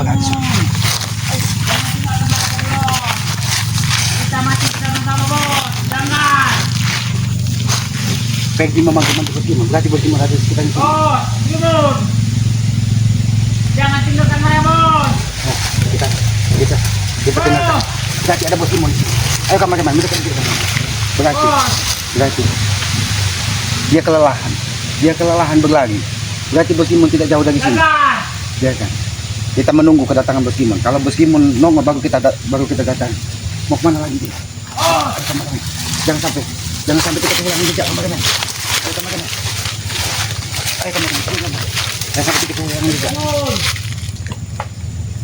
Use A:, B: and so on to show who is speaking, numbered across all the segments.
A: agak di sini.
B: Kita mati sama-sama bos, jangan.
A: Peggy memanggil-manggil Bos Gimon. Berarti Bos Gimon ada di sekitar itu.
B: Bos, Gimon. Jangan tinggalkan saya bos.
A: Oh, kita tinggalkan. Berarti ada Bos Gimon di sini. Ayo kameraman, kita berarti dia kelelahan. Dia kelelahan berlari. Berarti Bos Gimon tidak jauh dari sini. Ya kan? Kita menunggu kedatangan Bos Gimon. Kalau Bos Gimon nongol baru kita datang. Mau kemana lagi dia? Ayo, kameraman. Jangan sampai kita kehilangan jejak kameraman. Ayo kameraman. Jangan sampai kita kehilangan jejak.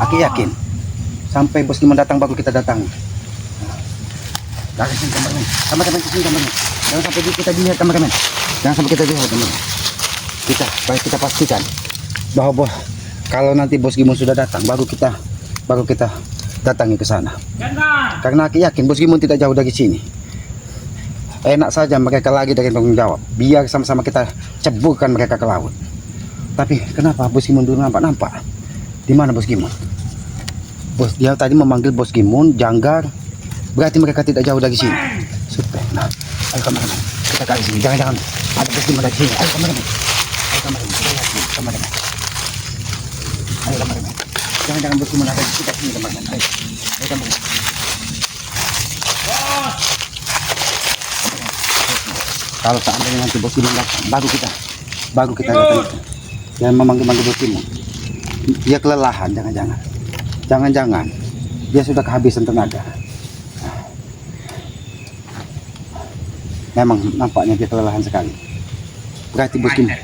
A: Aku yakin sampai Bos Gimon datang baru kita datang. Jangan sini kameraman. Kameraman sini kameraman. Jangan sampai kita dilihat kameraman. Jangan sampai kita dilihat kameraman. Kita pastikan bahwa kalau nanti Bos Gimon sudah datang baru kita datangi ke sana. Karena aku yakin Bos Gimon tidak jauh dari sini. Enak saja mereka lagi dari tanggung jawab. Biar sama-sama kita ceburkan mereka ke laut. Tapi kenapa Bos Gimon dulu nampak? Di mana Bos Gimon? Dia tadi memanggil Bos Gimon, Janggar. Berarti mereka tidak jauh dari sini. Super. Nah, ayo kameraman. Kita ke sini. Jangan ada Bos Gimon dari sini. Ayo kameraman. Ayo kameraman. Jangan Bos Gimon ada di kita sini kameraman. Ayo kameraman. Kalau seandainya nanti Bos Gimon datang, baru kita datang. Dan memanggil Bos Gimon. Dia kelelahan, jangan-jangan dia sudah kehabisan tenaga. Memang nampaknya dia kelelahan sekali. Berarti Bos Gimon,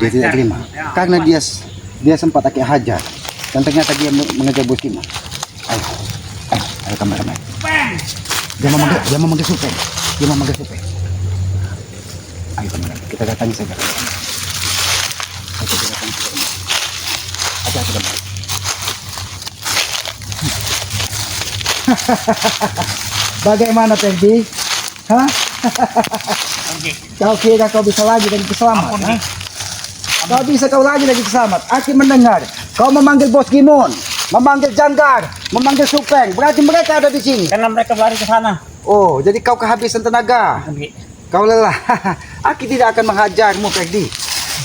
A: dia tidak terima karena dia sempat pakai hajar dan ternyata dia mengejar Bos Gimon. Ayo kameraman. Dia memanggil supir. Ayo kameraman, kita datangi saja. Bagaimana Peggy? Hah? Kau kira kau bisa lagi dari keselamat? Kau bisa lagi dari keselamat? Aku mendengar kau memanggil Bos Gimon, memanggil Janggar, memanggil Supeng. Berarti mereka ada di sini.
B: Karena mereka lari ke sana.
A: Oh, jadi kau kehabisan tenaga. Kau lelah. Aku tidak akan menghajarmu, Peggy.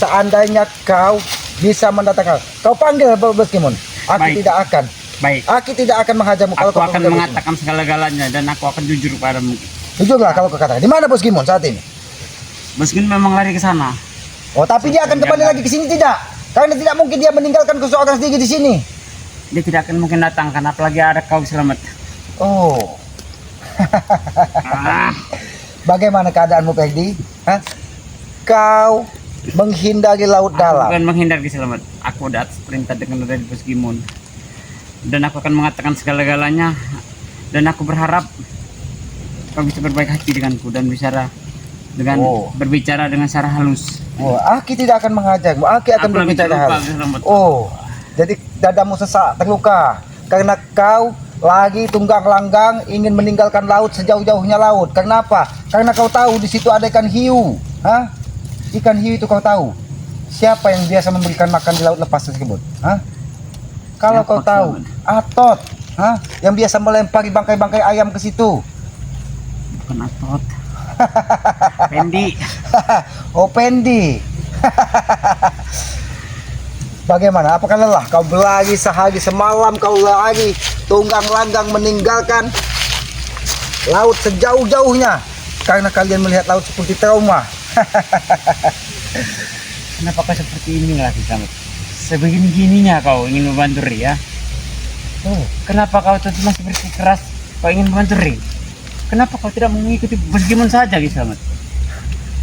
A: Seandainya kau bisa mendatangkan, kau panggil Bos Gimon. Aku
B: Baik.
A: tidak akan.
B: Baik.
A: Aku tidak akan menghajarmu kalau
B: Aku
A: kau
B: akan
A: panggil Bos
B: mengatakan segala-galanya dan aku akan jujur padamu.
A: Gimon. Jujurlah kalau kau katakan. Di mana Bos Gimon saat ini?
B: Bos Gimon memang lari ke sana.
A: Oh, tapi dia akan kembali lagi ke sini tidak? Karena tidak mungkin dia meninggalkan seorang sendiri di sini.
B: Dia tidak akan mungkin datang karena apalagi ada kau selamat.
A: Oh.
B: Ah,
A: Bagaimana keadaanmu, Peggy? Hah? Kau menghindari laut dalam.
B: bukan menghindar ke selamat. Aku udah atas perintah dengan dari Bos Gimon. Dan aku akan mengatakan segala-galanya. Dan aku berharap kau bisa berbaik hati denganku dan berbicara dengan cara halus.
A: Oh, Aki tidak akan menghajarmu. Aki akan
B: Aku lebih
A: berbicara
B: terluka,
A: halus.
B: Selamat.
A: Oh, jadi dadamu sesak, terluka. Karena kau lagi tunggang langgang ingin meninggalkan laut sejauh-jauhnya laut. Kenapa? Karena kau tahu di situ ada ikan hiu. Hah? Ikan hiu itu kau tahu. Siapa yang biasa memberikan makan di laut lepas tersebut? Hah? Kalau
B: Siapa,
A: kau tahu, Atot. Hah? Yang biasa melempari bangkai-bangkai ayam ke situ.
B: Bukan Atot. Pendi.
A: Oh, Pendi. Bagaimana? Apakah lelah? Kau berlari sehari semalam, kau lari tunggang langgang meninggalkan laut sejauh-jauhnya karena kalian melihat laut seperti trauma.
B: Kenapa kau seperti ini lagi Selamat? Sebegini-gininya kau ingin membantu Ri ya?
A: Oh,
B: Kenapa kau terus masih bersikeras kau ingin membantu Ri? Kenapa kau tidak mengikuti Bos Gimon saja Ki Selamat?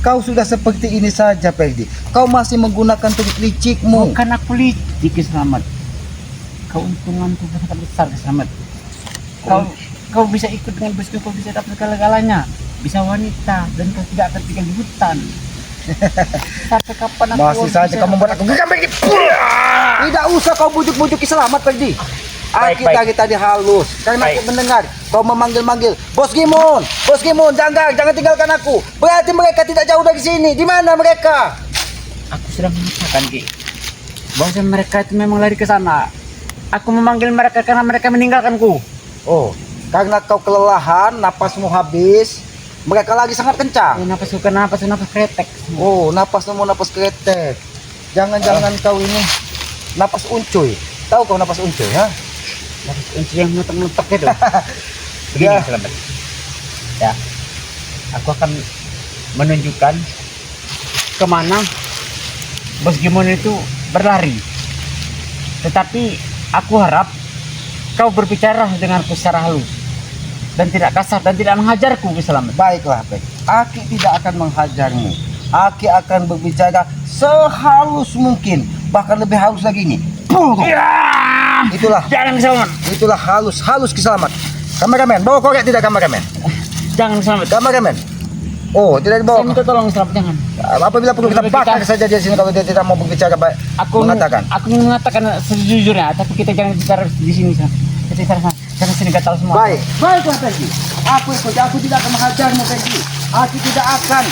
A: kau sudah seperti ini saja, Peggy. Kau masih menggunakan trik licikmu.
B: Bukan aku licik Ki Selamat. Keuntunganku sangat besar Ki Selamat. Kau bisa ikut dengan Bos Gimon, kau bisa dapat segala-galanya. Bisa wanita dan kau tidak akan tinggal di hutan. Sampai kapan aku
A: Masih saja kau membuat aku gegam, Peggy. Tidak usah kau bujuk-bujuk Ki Selamat, Peggy.
B: Baik,
A: Aki tadi halus karena
B: Baik.
A: aku mendengar kau memanggil-manggil Bos Gimon, jangan tinggalkan aku. Berarti mereka tidak jauh dari sini. Di mana mereka?
B: Aku sudah mengatakan Ki. bahwa mereka itu memang lari ke sana. Aku memanggil mereka karena mereka meninggalkanku.
A: Oh, karena kau kelelahan, napasmu habis, mereka lagi sangat kencang.
B: Napas kretek.
A: Oh, napasmu napas kretek. Jangan-jangan kau ini napas uncuy. Tahu kau napas uncuy, ha?
B: Napas kunci yang meletak-meletak itu. Begini,
A: Ya.
B: selamat. Ya, aku akan menunjukkan kemana Bos Gimon itu berlari. Tetapi aku harap kau berbicara denganku secara halus dan tidak kasar dan tidak menghajarku, Selamat.
A: Baiklah, baik. Aki tidak akan menghajarmu. Aki akan berbicara sehalus mungkin, bahkan lebih halus lagi ini.
B: Ya,
A: Itulah,
B: jangan Selamat.
A: itulah halus Kiselamat. Kameramen, bawa korek tidak kameramen?
B: Jangan Selamat.
A: Kameramen. Oh, tidak
B: Saya
A: dibawa.
B: minta tolong Selamat, jangan.
A: Apabila perlu kita bakar saja di sini kalau dia tidak mau berbicara baik.
B: Aku ingin mengatakan sejujurnya, tapi kita jangan bicara di sini, Selamat. Kita bicara sana. Jangan sini gatal semua.
A: Baik, baiklah Peggy. Aku tidak akan menghajarmu Peggy. Aku tidak akan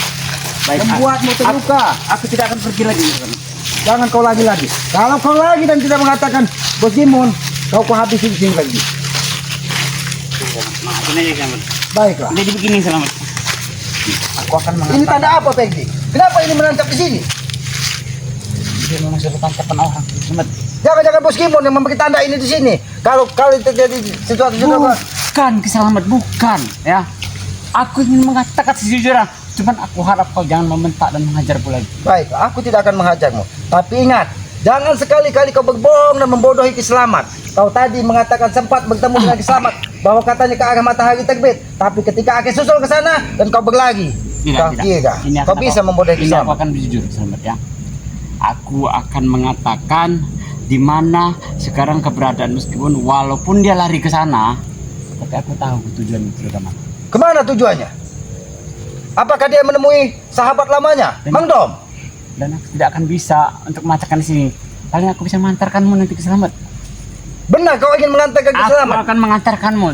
A: membuatmu terluka.
B: Aku tidak akan pergi lagi, Selamat.
A: Jangan kau lagi. Kalau kau lagi dan tidak mengatakan Bos Gimon, kau habisi di sini Peggy.
B: Maafin aja, Selamat.
A: Baiklah.
B: Jadi begini, Selamat. Aku akan
A: Ini
B: mengatakan
A: tanda apa Peggy? Kenapa ini menancap di sini?
B: dia memang sudah tangkapan orang, Selamat.
A: Jangan Bos Gimon yang memberi tanda ini di sini. Kalau terjadi situasi
B: Bukan, Selamat, bukan, ya. Aku ingin mengatakan sejujurnya. Cuman aku harap kau jangan membentak dan menghajarku lagi.
A: baik, aku tidak akan menghajarmu. Tapi ingat, jangan sekali-kali kau berbohong dan membodohi Kiselamat. Kau tadi mengatakan sempat bertemu dengan Kiselamat bahwa katanya ke arah matahari terbit. Tapi ketika Aki susul ke sana dan kau berlari, kau kira kau bisa membodohi
B: Ini aku
A: Kiselamat.
B: akan jujur, Selamat, ya. Aku akan mengatakan di mana sekarang keberadaan meskipun walaupun dia lari ke sana, tapi aku tahu tujuan itu kemana.
A: Kemana tujuannya? Apakah dia menemui sahabat lamanya, Mang Dom?
B: Dan aku tidak akan bisa untuk mengatakan di sini. Paling aku bisa mengantarkanmu nanti ke Selamat.
A: Benar kau ingin mengantarkan
B: Aku
A: Kiselamat?
B: akan mengantarkanmu,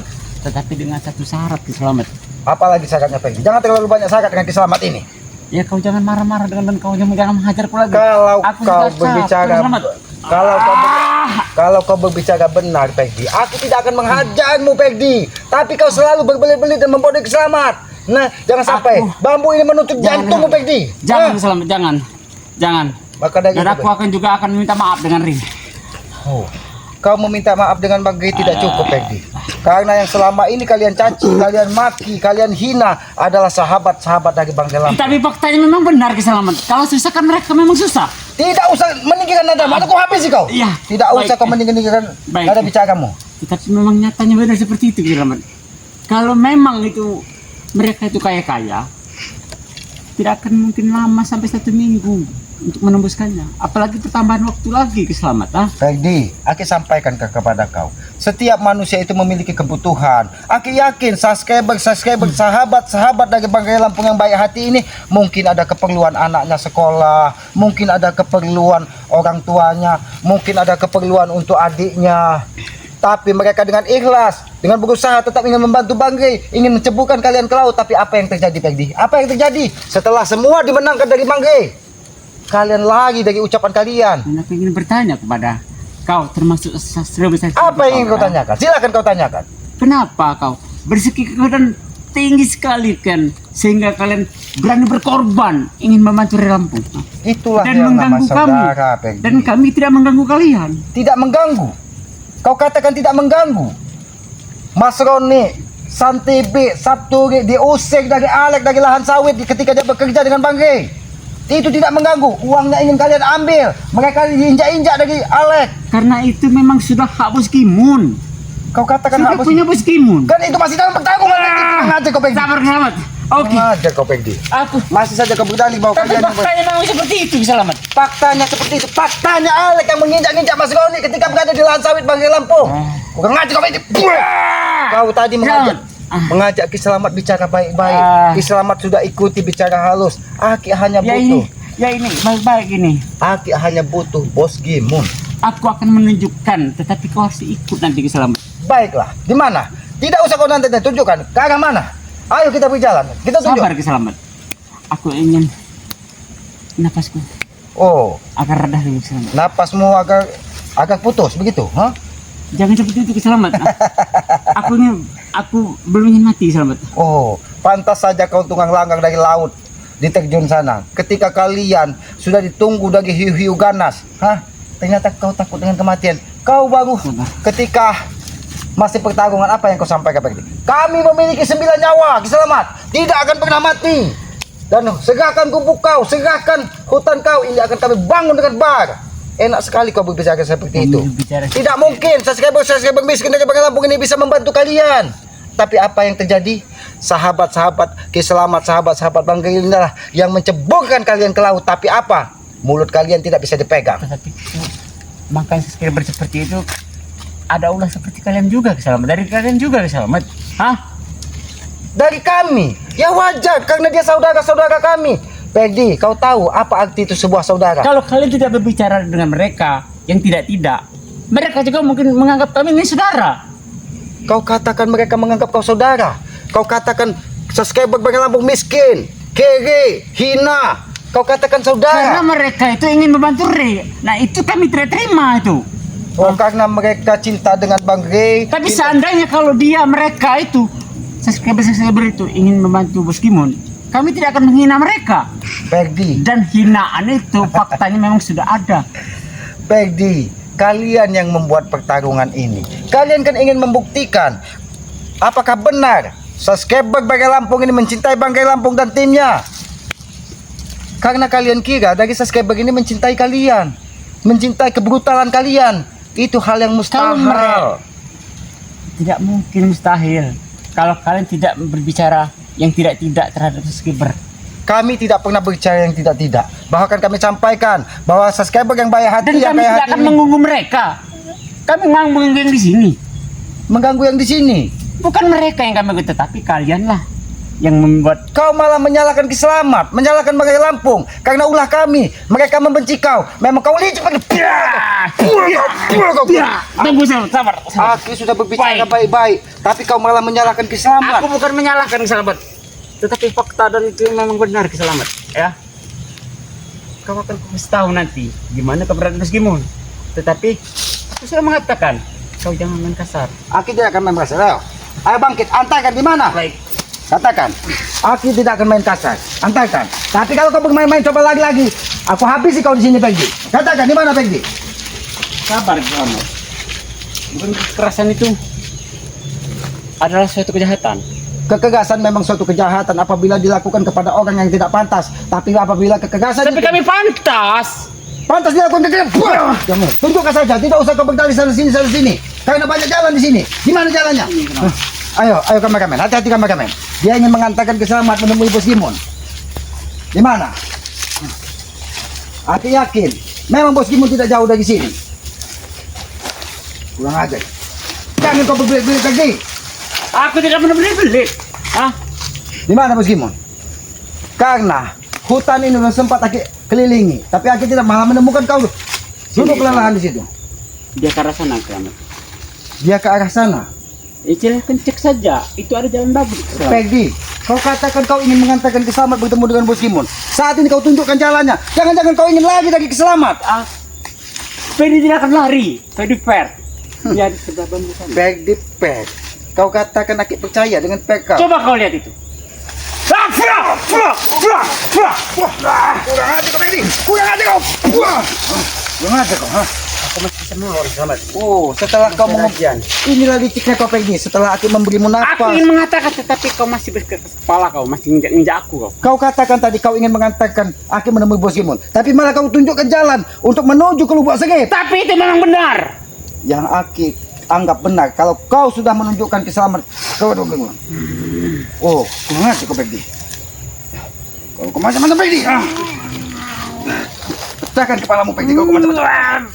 B: tetapi dengan satu syarat, Selamat.
A: Apalagi syaratnya Peggy? Jangan terlalu banyak syarat dengan Kiselamat ini.
B: Ya kau jangan marah-marah dengan dan kau jangan menghajarku lagi.
A: Kalau
B: Aku
A: kau
B: sudah
A: berbicara,
B: capek, Selamat.
A: kalau kau berbicara benar, Peggy, aku tidak akan menghajarmu, Peggy. Tapi kau selalu berbelit-belit dan membodohi Kiselamat. Nah, jangan sampai bambu ini menutup jantungmu, Peggy.
B: Jangan, Selamat, jangan.
A: Maka dari
B: Dan
A: itu,
B: aku akan juga akan minta maaf dengan Rin.
A: oh, kau meminta maaf dengan Banggai tidak cukup, Peggy. Karena yang selama ini kalian caci, kalian maki, kalian hina adalah sahabat-sahabat dari Banggai Lampung.
B: Tapi faktanya memang benar, Selamat. Kalau susah kan mereka memang susah.
A: Tidak usah meninggikan nada, atau kau habisi kau.
B: Iya.
A: Tidak usah
B: Baik.
A: kau meninggikan
B: Baik.
A: nada bicaramu.
B: Tetapi memang nyatanya benar seperti itu, Selamat. Kalau memang itu mereka itu kaya-kaya, tidak akan mungkin lama sampai 1 minggu untuk menembuskannya. Apalagi pertambahan waktu lagi, Selamat.
A: Peggy, Aki sampaikan kepada kau. Setiap manusia itu memiliki kebutuhan. Aki yakin subscriber, sahabat dari Banggai Lampung yang baik hati ini mungkin ada keperluan anaknya sekolah, mungkin ada keperluan orang tuanya, mungkin ada keperluan untuk adiknya. Tapi mereka dengan ikhlas, dengan berusaha tetap ingin membantu Banggai, ingin menceburkan kalian ke laut. Tapi apa yang terjadi, Peggy? Apa yang terjadi? Setelah semua dimenangkan dari Banggai, kalian lagi dari ucapan kalian.
B: Dan aku ingin bertanya kepada kau, termasuk sastra besar.
A: Apa yang ingin kau tanyakan? Silakan kau tanyakan.
B: Kenapa kau bersiki kekuatan tinggi sekali kan, sehingga kalian berani berkorban ingin membantu Lampung
A: Itulah
B: dan
A: yang nama
B: mengganggu kami,
A: saudara, Peggy.
B: dan kami tidak mengganggu kalian.
A: Tidak mengganggu. Kau katakan tidak mengganggu. Mas Roni, Santibi, Sabturi diusir dari Alek dari lahan sawit ketika dia bekerja dengan Banggai. Itu tidak mengganggu. Uangnya ingin kalian ambil. Mereka diinjak-injak dari Alek.
B: Karena itu memang sudah hak Bos Kimun.
A: Kau katakan
B: Sudah
A: apa sih?
B: punya Bos Kimun.
A: Kan itu masih dalam pertanggungan. Ngajar kau Peggy.
B: Sabar, Selamat. Oke.
A: Ngajar kau Peggy.
B: Aku.
A: Masih saja kau berdalih bahwa
B: Tapi
A: kalian yang
B: faktanya memang seperti itu, Selamat.
A: faktanya seperti itu. Faktanya Alek yang menginjak-injak Mas Roni ketika berada di lahan sawit Banggai Lampung. Bukan ngajar kau Peggy. Kau tadi mengajak Ki Selamat bicara baik-baik. Ki Selamat sudah ikuti bicara halus. Aki hanya butuh.
B: Ya ini, baik-baik ini.
A: Aki hanya butuh Bos Gimun.
B: Aku akan menunjukkan, tetapi kau harus ikut nanti, Ki Selamat.
A: Baiklah, di mana? Tidak usah kau nanti tunjukkan. Ke arah mana? Ayo kita berjalan. Kita tunjuk.
B: Sabar, Ki Selamat. Aku ingin napasku.
A: Oh,
B: agar reda dulu Ki Selamat.
A: napasmu agak putus begitu, ha?
B: Jangan seperti itu Ki Selamat. Aku belum ingin mati Ki Selamat.
A: Oh, pantas saja kau tunggang langgang dari laut diterjun sana. Ketika kalian sudah ditunggu dari hiu-hiu ganas, hah? Ternyata kau takut dengan kematian. Kau baru ketika masih pertarungan apa yang kau sampaikan Peggy? Kami memiliki 9 nyawa, Ki Selamat. Tidak akan pernah mati. Dan serahkan gubuk kau, serahkan hutan kau, ini akan kami bangun dengan bar. Enak sekali kau berbicara seperti itu. Tidak mungkin subscriber miskin dari Bangka Lampung ini bisa membantu kalian. Tapi apa yang terjadi? Sahabat-sahabat Ki Selamat, sahabat-sahabat Bang Geril lah yang menceburkan kalian ke laut. Tapi apa? Mulut kalian tidak bisa dipegang.
B: Tapi makanya subscriber seperti itu ada ulah seperti kalian juga Ki Selamat. Dari kalian juga Ki Selamat. Hah?
A: Dari kami, ya wajar karena dia saudara-saudara kami. Peggy, kau tahu apa arti itu sebuah saudara?
B: Kalau kalian tidak berbicara dengan mereka yang tidak, mereka juga mungkin menganggap kami ini saudara.
A: Kau katakan mereka menganggap kau saudara. Kau katakan subscriber Bangka Lampung miskin, kere, hina. Kau katakan
B: Karena
A: saudara.
B: mereka itu ingin membantu Re. Nah itu kami tidak terima itu.
A: Oh, karena mereka cinta dengan Bang Ray.
B: Tapi seandainya kalau mereka itu subscriber itu ingin membantu Bos Kimon, kami tidak akan menghina mereka.
A: Peggy,
B: Dan hinaan itu faktanya memang sudah ada.
A: Peggy, kalian yang membuat pertarungan ini. Kalian kan ingin membuktikan apakah benar subscriber Bangka Lampung ini mencintai Bangka Lampung dan timnya. Karena kalian kira dari subscriber ini mencintai kalian, mencintai kebrutalan kalian. Itu hal yang mustahil.
B: Tidak mungkin mustahil kalau kalian tidak berbicara yang tidak terhadap subscriber.
A: Kami tidak pernah berbicara yang tidak. Bahkan kami sampaikan bahwa subscriber yang baik hati,
B: Dan
A: yang
B: kami
A: baik
B: tidak
A: hati
B: akan
A: ini
B: mengganggu mereka. Kami mengganggu yang di sini.
A: mengganggu yang di sini.
B: Bukan mereka yang kami ganggu, tetapi kalianlah yang membuat.
A: Kau malah menyalahkan Ki Selamat, menyalahkan Bangka Lampung karena ulah kami. Mereka membenci kau. Memang kau licik pada.
B: Tunggu sabar.
A: Aku sudah berbicara baik-baik, tapi kau malah menyalahkan Ki Selamat.
B: Aku bukan menyalahkan Ki Selamat, tetapi fakta dan itu memang benar Ki Selamat. Ya. Kau akan kasih tahu nanti gimana keberadaan Bos Kimon. Tetapi aku sudah mengatakan, kau jangan main kasar.
A: Aku tidak akan main kasar. Ayo bangkit, antarkan di mana?
B: Baik.
A: Katakan, aku tidak akan main kasar. Antarkan. Tapi kalau kau bermain-main coba lagi, aku habisi kau di sini Peggy. Katakan di mana Peggy?
B: Sabar Ki Selamat. Bukan kekerasan itu adalah suatu kejahatan.
A: Kekerasan memang suatu kejahatan apabila dilakukan kepada orang yang tidak pantas. Tapi apabila kekerasan
B: Tapi kami pantas.
A: pantas dilakukan kekerasan, kamu tunjukkan saja. Tidak usah kau bertanya sana sini. Karena banyak jalan di sini. Di mana jalannya? Ayo kameramen, hati-hati kameramen. Dia ingin mengantarkan Ki Selamat menemui Bos Kimon. Di mana? Aku yakin, memang Bos Kimon tidak jauh dari sini. Kurang ajar. Jangan kau berbelit-belit lagi.
B: Aku tidak pernah belit-belit. Hah?
A: Di mana Bos Kimon? Karena hutan ini sudah sempat aku kelilingi, tapi aku tidak malah menemukan kau. Duduk kelelahan di situ.
B: Dia ke arah sana, Selamat.
A: Dia ke arah sana.
B: Silahkan cek saja. Itu ada jalan bagus.
A: Peggy, kau katakan kau ingin mengantarkan Ki Selamat bertemu dengan Bos Kimon. Saat ini kau tunjukkan jalannya. Jangan-jangan kau ingin lagi dari Ki Selamat.
B: Fedi tidak akan lari. Fedi fair. Dia di sebelah bambu sana.
A: Peggy, kau katakan aku percaya dengan PK.
B: Coba kau lihat itu.
A: Kurang aja kau Peggy. Kurang aja kau. Kurang aja kau.
B: Aku masih bisa melor, Selamat.
A: Oh, setelah kau mengujian. Inilah liciknya kau Peggy. Setelah aku memberimu
B: Aku
A: nafas.
B: ingin mengatakan, tetapi kau masih berkeras kepala, kau masih injak aku kau.
A: Kau katakan tadi kau ingin mengantarkan aku menemui Bos Kimon. Tapi malah kau tunjukkan jalan untuk menuju ke Lubuk Sengit.
B: Tapi itu memang benar.
A: Yang aku anggap benar kalau kau sudah menunjukkan Ki Selamat kau dong. Oh, kurang aja kau Peggy. Kau macam-macam Peggy. Pecahkan kepalamu Peggy. Kau macam-macam.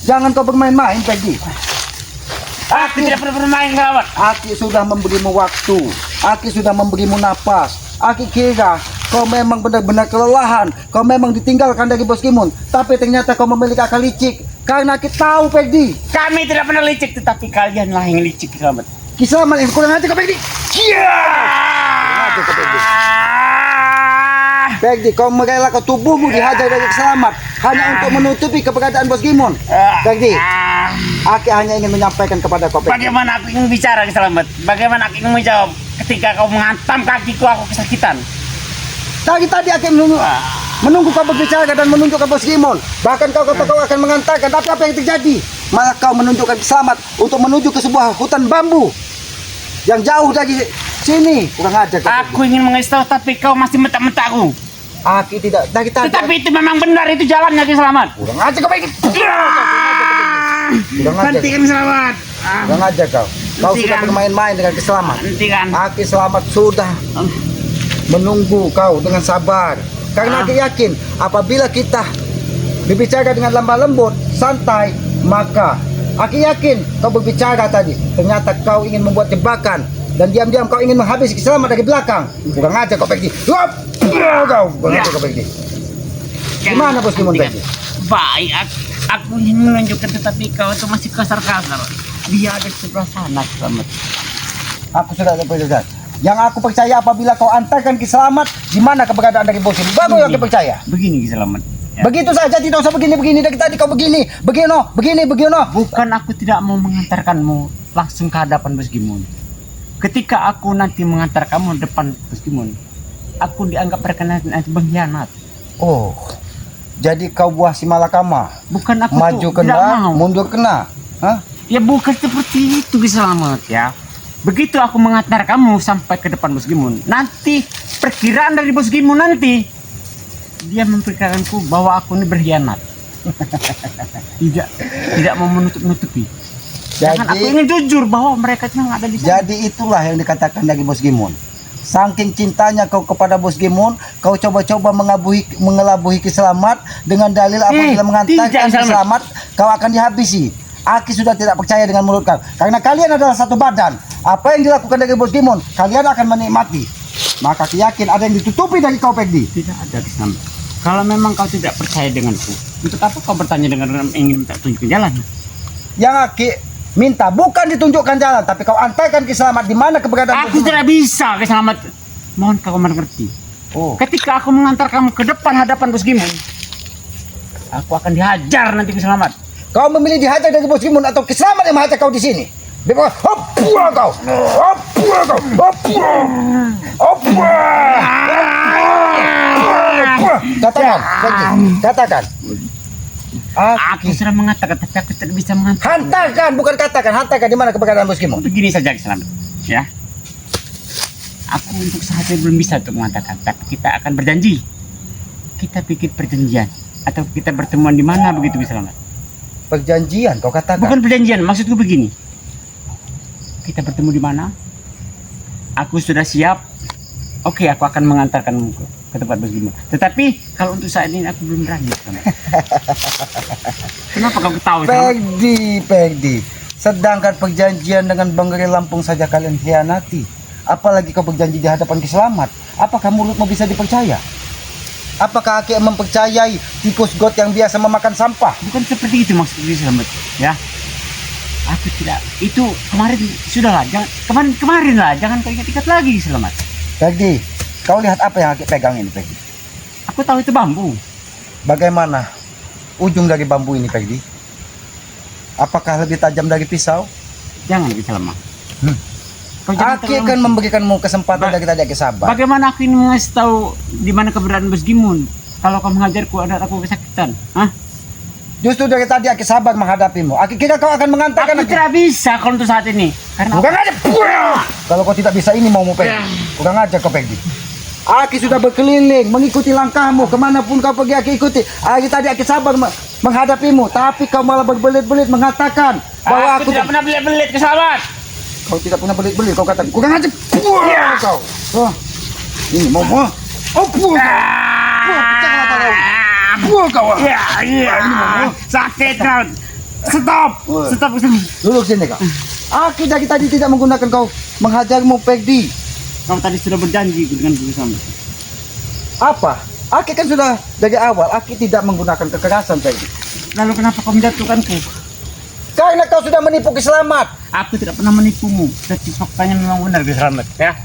A: Jangan kau bermain-main Peggy.
B: Aku tidak pernah bermain, Selamat.
A: Aku sudah memberimu waktu. Aku sudah memberimu napas. Aku kira kau memang benar-benar kelelahan. Kau memang ditinggalkan dari Bos Kimon. Tapi ternyata kau memiliki akal licik. Karena kita tahu Peggy.
B: Kami tidak pernah licik, tetapi kalianlah yang licik, Selamat.
A: Ki Selamat yang kurang aja kau Peggy.
B: Iya.
A: Kurang aja kau Peggy. Peggy, kau merelakan tubuhmu dihajar dari Selamat hanya untuk menutupi keberadaan Bos Gimon. Peggy, Aki hanya ingin menyampaikan kepada kau, Peggy.
B: Bagaimana aku ingin bicara ke Selamat? Bagaimana aku ingin menjawab ketika kau menghantam kakiku, aku kesakitan?
A: Tadi Aki menunggu kau berbicara dan menunjukkan Bos Gimon. Bahkan kau kata kau akan mengantarkan, tapi apa yang terjadi? Malah kau menunjukkan Selamat untuk menuju ke sebuah hutan bambu yang jauh dari sini. Kurang ajar kau.
B: Aku ingin mengasih tahu, tapi kau masih mentak-mentakku.
A: Aki tidak dari tadi.
B: Tetapi itu memang benar, itu jalannya ke Selamat.
A: Kurang ajar kau, Peggy. Kurang ajar.
B: Hentikan Selamat.
A: Kurang ajar kau. Kau sudah
B: Hentikan.
A: bermain-main dengan Selamat.
B: Hentikan.
A: Aki Selamat sudah menunggu kau dengan sabar. Karena Aki yakin apabila kita berbicara dengan lemah lembut, santai, maka Aki yakin kau berbicara tadi. Ternyata kau ingin membuat jebakan dan diam-diam kau ingin menghabisi Selamat dari belakang. Kurang ajar kau, Peggy. Kau kurang ajar kau, Peggy. Gimana Bos Gimon tadi?
B: Baik, aku ingin menunjukkan, tetapi kau itu masih kasar-kasar. Dia ada di sebelah sana, Selamat.
A: Aku sudah ada percaya. Yang aku percaya apabila kau antarkan Ki Selamat, di mana keberadaan dari Bos Gimon? Baru yang percaya.
B: Begini Ki Selamat. Ya.
A: Begitu saja, tidak usah begini dari tadi kau begini. Begini.
B: Bukan aku tidak mau mengantarkanmu langsung ke hadapan Bos Gimon. Ketika aku nanti mengantar kamu depan Bos Gimon, aku dianggap berkenan pengkhianat.
A: Oh, jadi kau buah si malakama.
B: Bukan aku
A: Maju
B: tuh tidak
A: kena,
B: mau.
A: mundur kena. Hah?
B: Ya bukan seperti itu Ki Selamat ya. Begitu aku mengantar kamu sampai ke depan Bos Gimon, nanti perkiraan dari Bos Gimon nanti dia memperkirakanku bahwa aku ini berkhianat. tidak mau menutupi. Jangan, aku ingin jujur bahwa mereka itu ada di sana.
A: Jadi itulah yang dikatakan dari Bos Gimon. Saking cintanya kau kepada Bos Gimon, kau coba-coba mengelabui Ki Selamat dengan dalil apabila mengantarkan Ki Selamat, kau akan dihabisi. Aki sudah tidak percaya dengan mulut kau. Karena kalian adalah satu badan. Apa yang dilakukan dari Bos Gimon, kalian akan menikmati. Maka aku yakin ada yang ditutupi dari kau, Peggy.
B: Tidak ada Ki Selamat. Kalau memang kau tidak percaya denganku, untuk apa kau bertanya dengan ingin minta tunjuk jalan?
A: Yang Aki minta bukan ditunjukkan jalan, tapi kau antarkan Ki Selamat di mana keberadaan.
B: Aku tidak bisa Ki Selamat. Mohon kau mengerti.
A: Oh,
B: Ketika aku mengantar kamu ke depan hadapan Bos Gimon, aku akan dihajar nanti Ki Selamat.
A: kau memilih dihajar dari Bos Gimon atau Ki Selamat yang menghajar kau di sini? Bebas, hopua kau, hopua kau, hopua, hopua. Katakan, Peggy, katakan.
B: Aku sudah mengatakan, tapi aku tidak bisa mengatakan.
A: Hantarkan, bukan katakan, hantarkan di mana keberadaan Bos Gimon.
B: Begini saja Ki Selamat, ya. Aku untuk saat ini belum bisa untuk mengatakan, tapi kita akan berjanji. Kita bikin perjanjian atau kita bertemuan di mana begitu Ki Selamat.
A: Perjanjian, kau katakan.
B: Bukan perjanjian, maksudku begini. Kita bertemu di mana? Aku sudah siap. Oke, aku akan mengantarkanmu ke tempat Bos Gimon. Tetapi kalau untuk saat ini aku belum berani. Kenapa kau ketawa?
A: Peggy. Sedangkan perjanjian dengan Bang Geri Lampung saja kalian hianati. Apalagi kau berjanji di hadapan Ki Selamat. Apakah mulutmu bisa dipercaya? Apakah Aki mempercayai tikus got yang biasa memakan sampah?
B: Bukan seperti itu maksudku Ki Selamat, ya. Aku tidak. Itu kemarin sudahlah. Kemarin lah. Jangan kau ingat-ingat lagi Ki Selamat.
A: Peggy, kau lihat apa yang Aki pegang ini, Peggy?
B: Aku tahu itu bambu.
A: Bagaimana ujung dari bambu ini, Peggy? Apakah lebih tajam dari pisau?
B: Jangan Ki Selamat. Kau jangan
A: Aki akan memberikanmu kesempatan dari tadi Aki sabar.
B: Bagaimana aku ini mengasih tahu di mana keberadaan Bos Gimon? Kalau kau mengajarku ada aku kesakitan, hah?
A: Justru dari tadi Aki sabar menghadapimu. Aki kira kau akan mengantarkan
B: Aku tidak bisa kalau untuk saat ini. Karena
A: Bukan aja. Kalau kau tidak bisa ini mau Peggy. Kurang aja kau, Peggy. Aki sudah berkeliling mengikuti langkahmu kemanapun kau pergi Aki ikuti. Tadi Aki sabar menghadapimu, tapi kau malah berbelit-belit mengatakan bahwa
B: aku tidak pernah belit-belit Ki Selamat.
A: Kau tidak pernah belit-belit, kau kata kurang aja. Kau. Oh. Ini mau kau. Pecah kau. Kau.
B: Sakit kau. Stop.
A: Duduk sini kau. Aki dari tadi tidak menggunakan kau menghajarmu, Peggy.
B: Kau tadi sudah berjanji dengan Ki Selamat.
A: Apa? Aki kan sudah dari awal Aki tidak menggunakan kekerasan, Peggy.
B: Lalu kenapa kau menjatuhkanku?
A: Karena kau sudah menipu Ki Selamat.
B: Aku tidak pernah menipumu. Tapi faktanya memang benar Ki Selamat, ya.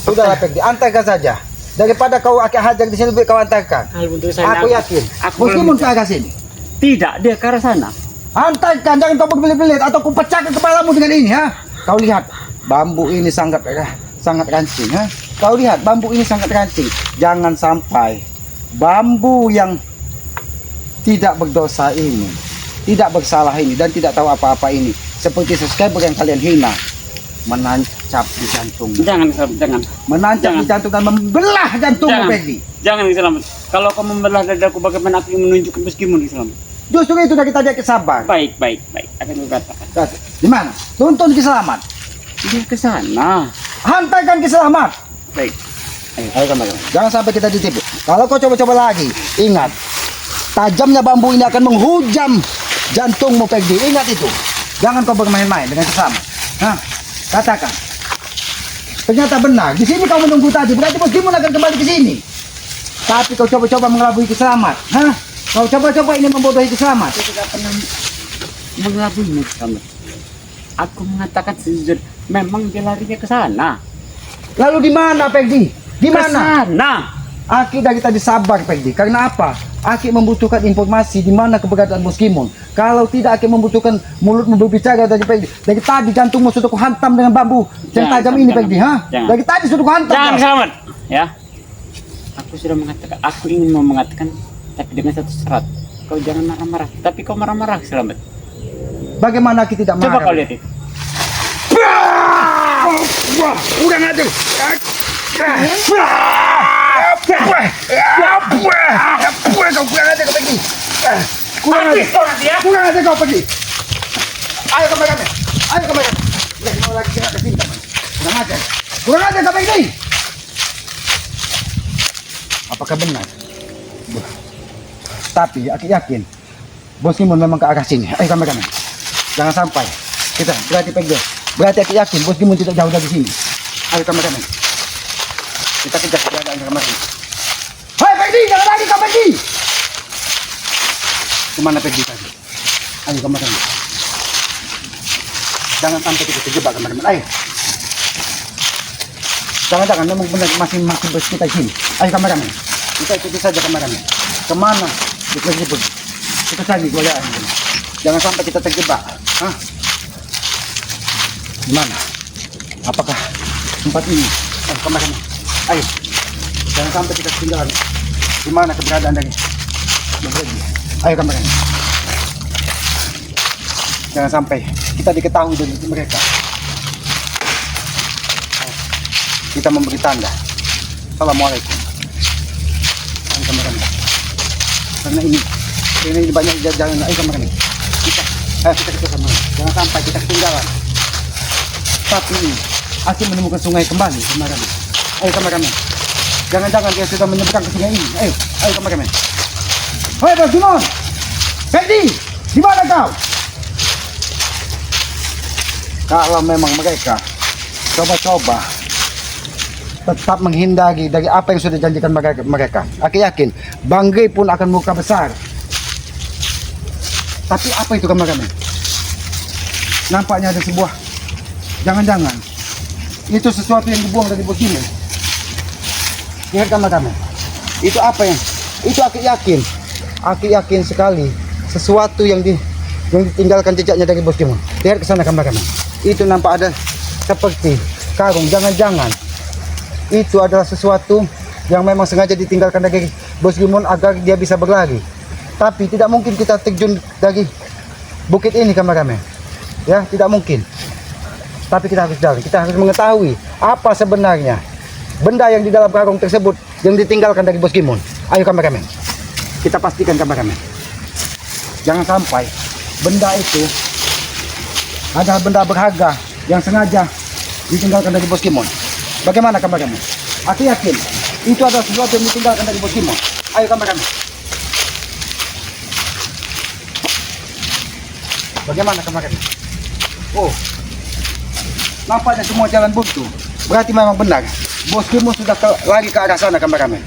A: Sudahlah, Peggy, antarkan saja. Daripada kau akan hajar di sini lebih kau antarkan.
B: Kalau untuk sana
A: Aku yakin.
B: aku
A: Meskipun
B: belum-
A: ke arah sini.
B: Tidak, dia ke arah sana.
A: Antarkan, jangan kau berbelit-belit atau ku pecahkan kepalamu dengan ini, ha? Kau lihat, bambu ini sangat rancing, ha? Kau lihat, bambu ini sangat rancing. Jangan sampai bambu yang tidak berdosa ini, tidak bersalah ini, dan tidak tahu apa-apa ini, seperti subscriber yang kalian hina, menancap di jantung,
B: Jangan, jangan.
A: menancap di
B: Jangan.
A: jantung dan membelah jantungmu,
B: Jangan.
A: Peggy.
B: Jangan Selamat. Kalau kamu membelah dadaku, bagaimana aku ingin menunjukkan meskipun Selamat.
A: Justru itu dari tadi kita sabar.
B: Baik, baik, baik. Akan kukatakan.
A: Di mana? Tuntun Ki Selamat.
B: Dia ke sana.
A: Hantarkan Ki Selamat.
B: Baik.
A: Ayo kamu. Jangan sampai kita ditipu. Kalau kau coba-coba lagi, ingat, tajamnya bambu ini akan menghujam jantungmu, Peggy. Ingat itu. Jangan kau bermain-main dengan sesama. Hah? Katakan. Ternyata benar. Di sini kau menunggu tadi. Berarti bosmu akan kembali ke sini. Tapi kau coba-coba mengelabui Ki Selamat. Hah? Kau coba-coba ini membodohi Ki Selamat.
B: Saya tidak pernah mengelabuinya Selamat. Aku mengatakan sejujur, memang dia larinya ke sana.
A: Lalu di mana, Peggy? Di
B: Ke
A: mana?
B: sana.
A: Aki dari tadi sabar, Peggy. Karena apa? Aki membutuhkan informasi di mana keberadaan Bos Kimon. Kalau tidak, Aki membutuhkan mulutmu berbicara dari Peggy. Dari tadi jantungmu sudah kuhantam dengan bambu yang
B: Jangan,
A: tajam ini,
B: jangan.
A: Peggy. Ha?
B: Jangan.
A: Dari tadi sudah kuhantam.
B: Jangan
A: kau.
B: Selamat. Ya. Aku sudah mengatakan, aku ingin mau mengatakan, tapi dengan satu syarat. Kau jangan marah-marah. Tapi kau marah-marah Selamat.
A: Bagaimana Aki tidak marah?
B: Coba kau lihat itu.
A: Wah, udah ngajar. Kau kurang aja kau Peggy. Kurang aja. Kurang aja kau Peggy. Ayo kembali kami. Ayo kembali. Lihat mau lagi kena kesinta. Kurang aja. Kurang aja kau Peggy. Apakah benar? Tapi aku yakin Bos Kimon memang ke arah sini. Ayo kami. Jangan sampai kita berarti Peggy. Berarti aku yakin Bos Kimon tidak jauh dari sini. Ayo kami. Kita kejar keadaan kemarin. Hai Peggy, jangan lagi kau Peggy. Kemana Peggy tadi? Ayo kemarin. Jangan sampai kita terjebak kemarin. Ayo. Jangan-jangan memang benar masih bos kita di sini. Ayo kemarin. Kita ikuti saja kemarin. Kemana? Kita terjebak. Kita cari keadaan. Jangan sampai kita terjebak. Hah? Di mana? Apakah tempat ini? Ayo kemarin. Ayo, jangan sampai kita ketinggalan. Di mana keberadaan dari Peggy? Ayo kembali. Jangan sampai kita diketahui dari mereka. Kita memberi tanda. Assalamualaikum. Ayo kembali. Karena ini banyak jalan. Ayo kembali. Kita kembali. Jangan sampai kita ketinggalan. Tapi Aki menemukan sungai kembali kemarin. Ayo kami. Jangan-jangan dia sudah menyeberang ke sungai ini. Ayo kami. Hei Bos Kimon, Peggy, di mana kau? Kalau memang mereka coba-coba tetap menghindari dari apa yang sudah dijanjikan mereka, aku yakin Banggai pun akan muka besar. Tapi apa itu kami? Nampaknya ada sebuah, jangan-jangan itu sesuatu yang dibuang dari Bos Kimon. Lihat kami. Itu apa yang? Itu aku yakin sekali sesuatu yang ditinggalkan jejaknya dari Bos Kimon. Lihat ke sana kami. Itu nampak ada seperti karung. Jangan-jangan itu adalah sesuatu yang memang sengaja ditinggalkan dari Bos Kimon agar dia bisa berlari. Tapi tidak mungkin kita terjun dari bukit ini kami. Ya, tidak mungkin. Tapi kita harus jalan. Kita harus mengetahui apa sebenarnya benda yang di dalam karung tersebut yang ditinggalkan dari Bos Kimon. Ayo kameramen, kita pastikan kameramen. Jangan sampai benda itu adalah benda berharga yang sengaja ditinggalkan dari Bos Kimon. Bagaimana kameramen? Aku yakin itu adalah sesuatu yang ditinggalkan dari Bos Kimon. Ayo kameramen. Bagaimana kameramen? Oh, nampaknya semua jalan buntu. Berarti memang benar Bos Kimon sudah lari ke arah sana kameramen.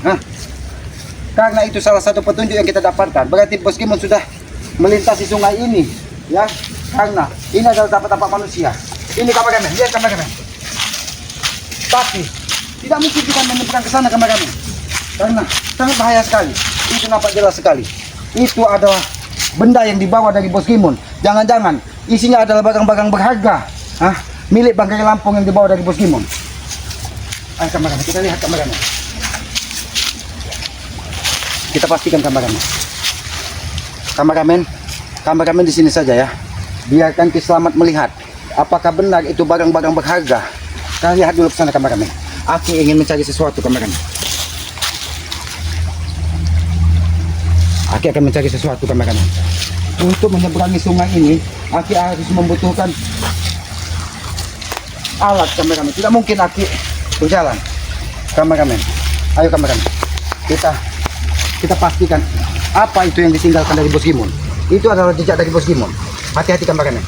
A: Karena itu salah satu petunjuk yang kita dapatkan. Berarti Bos Kimon sudah melintasi sungai ini, ya. Karena ini adalah tapak-tapak manusia. Ini kameramen, lihat kameramen. Tapi Tidak mungkin kita menyeberang ke sana kameramen. Karena sangat bahaya sekali. Itu nampak jelas sekali. Itu adalah benda yang dibawa dari Bos Gimun. Jangan-jangan isinya adalah barang-barang berharga, milik Bangkai Lampung yang dibawa dari Bos Gimun. Ayo kameramen, kita lihat kameramen. Kita pastikan kameramen. Kameramen di sini saja ya. Biarkan Ki Selamat melihat apakah benar itu barang-barang berharga. Kita lihat dulu ke sana kameramen. Aki ingin mencari sesuatu kameramen. Aki akan mencari sesuatu kameramen. Untuk menyeberangi sungai ini, Aki harus membutuhkan alat kameramen. Tidak mungkin Aki berjalan. Kameramen, ayo kameramen. Kita pastikan apa itu yang ditinggalkan dari Bos Gimun. Itu adalah jejak dari Bos Gimun. Hati-hati kameramen.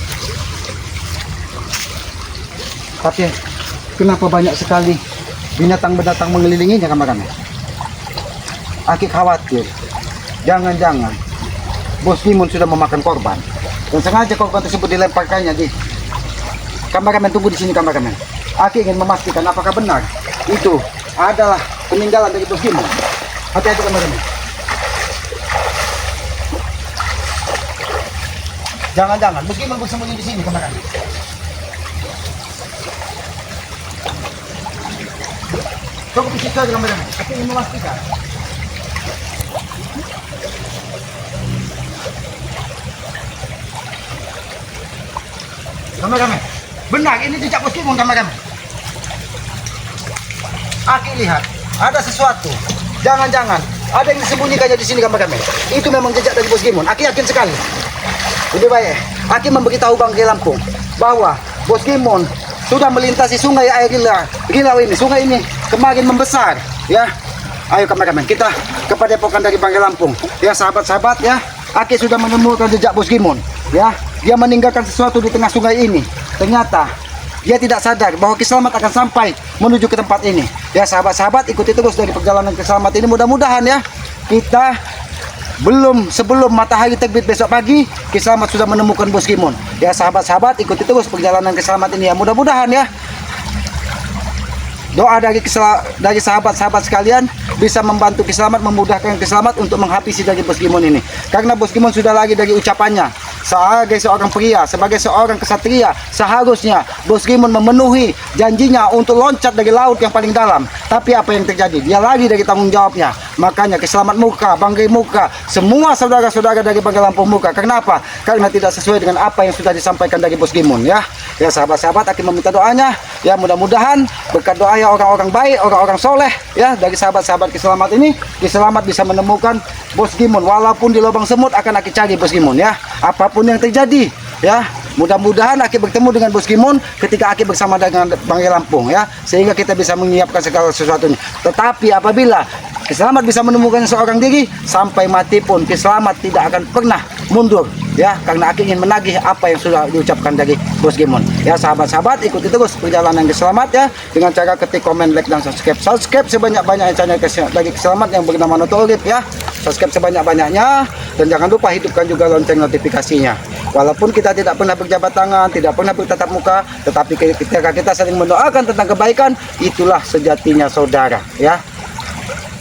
A: Tapi kenapa banyak sekali binatang mengelilinginya kameramen? Aki khawatir jangan-jangan Bos Gimun sudah memakan korban dan sengaja korban tersebut dilemparkannya di kameramen. Tunggu di sini kameramen. Aki ingin memastikan apakah benar itu adalah peninggalan dari Bos Gimun. Hati-hati kameramen. Jangan-jangan Bos Gimun bersembunyi di sini kameramen. Cukup di situ aja kameramen. Aki ingin memastikan. Kameramen, benar ini jejak Bos Gimun kameramen. Aki lihat ada sesuatu. Jangan-jangan ada yang disembunyikannya di sini kameramen. Itu memang jejak dari Bos Gimun. Aki yakin sekali. Lebih baik Aki memberitahu Bangkai Lampung bahwa Bos Gimun sudah melintasi sungai air Rilau ini. Sungai ini kemarin membesar ya. Ayo kameramen, kita ke padepokan dari Bangkai Lampung. Ya sahabat-sahabat ya. Aki sudah menemukan jejak Bos Gimun ya. Dia meninggalkan sesuatu di tengah sungai ini. Ternyata dia tidak sadar bahwa Ki Selamat akan sampai menuju ke tempat ini. Ya sahabat-sahabat, ikuti terus dari perjalanan Ki Selamat ini. Mudah-mudahan ya kita sebelum matahari terbit besok pagi, Ki Selamat sudah menemukan Bos Gimun. Ya sahabat-sahabat, ikuti terus perjalanan Ki Selamat ini ya. Mudah-mudahan ya doa dari sahabat-sahabat sekalian bisa membantu Ki Selamat, memudahkan Ki Selamat untuk menghabisi dari Bos Gimun ini. Karena Bos Gimun sudah lagi dari ucapannya, sebagai seorang pria, sebagai seorang kesatria, seharusnya Bos Gimun memenuhi janjinya untuk loncat dari laut yang paling dalam. Tapi apa yang terjadi? Dia lagi dari tanggung jawabnya. Makanya Ki Selamat muka, Bangkai muka, semua saudara-saudara dari Bangkai Lampung muka. Kenapa? Karena tidak sesuai dengan apa yang sudah disampaikan dari Bos Gimun ya. Ya sahabat-sahabat, Aki meminta doanya. Ya mudah-mudahan berkat doa ya orang-orang baik, orang-orang soleh ya dari sahabat-sahabat Ki Selamat ini, Ki Selamat bisa menemukan Bos Gimun. Walaupun di lubang semut akan Aki cari Bos Gimun ya. Apapun yang terjadi ya, mudah-mudahan Aki bertemu dengan Bos Gimun ketika Aki bersama dengan Bangkai Lampung ya, sehingga kita bisa menyiapkan segala sesuatunya. Tetapi apabila Ki Selamat bisa menemukan seorang diri, sampai mati pun Ki Selamat tidak akan pernah mundur ya, karena Aki ingin menagih apa yang sudah diucapkan dari Bos Gimun. Ya sahabat-sahabat, ikuti terus perjalanan Ki Selamat ya dengan cara ketik komen, like dan subscribe sebanyak-banyaknya channel dari Ki Selamat yang bernama Notolip ya. Subscribe sebanyak-banyaknya dan jangan lupa hidupkan juga lonceng notifikasinya. Walaupun kita tidak pernah berjabat tangan, tidak pernah bertatap muka, tetapi ketika kita saling mendoakan tentang kebaikan, itulah sejatinya saudara ya.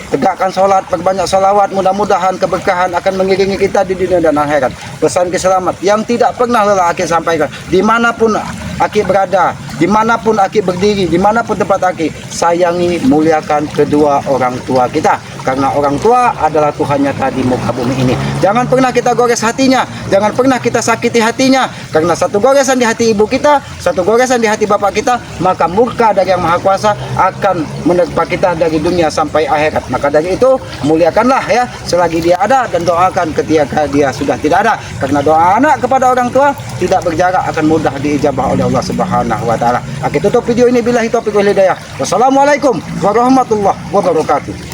A: Tegakkan sholat, perbanyak sholawat, mudah-mudahan keberkahan akan mengiringi kita di dunia dan akhirat. Pesan Ki Selamat yang tidak pernah lelah Aki sampaikan, dimanapun Aki berada, dimanapun Aki berdiri, dimanapun tempat Aki, sayangi, muliakan kedua orang tua kita. Karena orang tua adalah Tuhan nyata di muka bumi ini. Jangan pernah kita gores hatinya, jangan pernah kita sakiti hatinya. Karena satu goresan di hati ibu kita, satu goresan di hati bapak kita, maka murka dari Yang Maha Kuasa akan menerpa kita dari dunia sampai akhirat. Maka dari itu, muliakanlah ya selagi dia ada, dan doakan ketika dia sudah tidak ada. Karena doa anak kepada orang tua tidak berjarak, akan mudah diijabah oleh Allah Subhanahu wa taala. Aku tutup video ini billahi taufiq wal hidayah. Wassalamualaikum warahmatullahi wabarakatuh.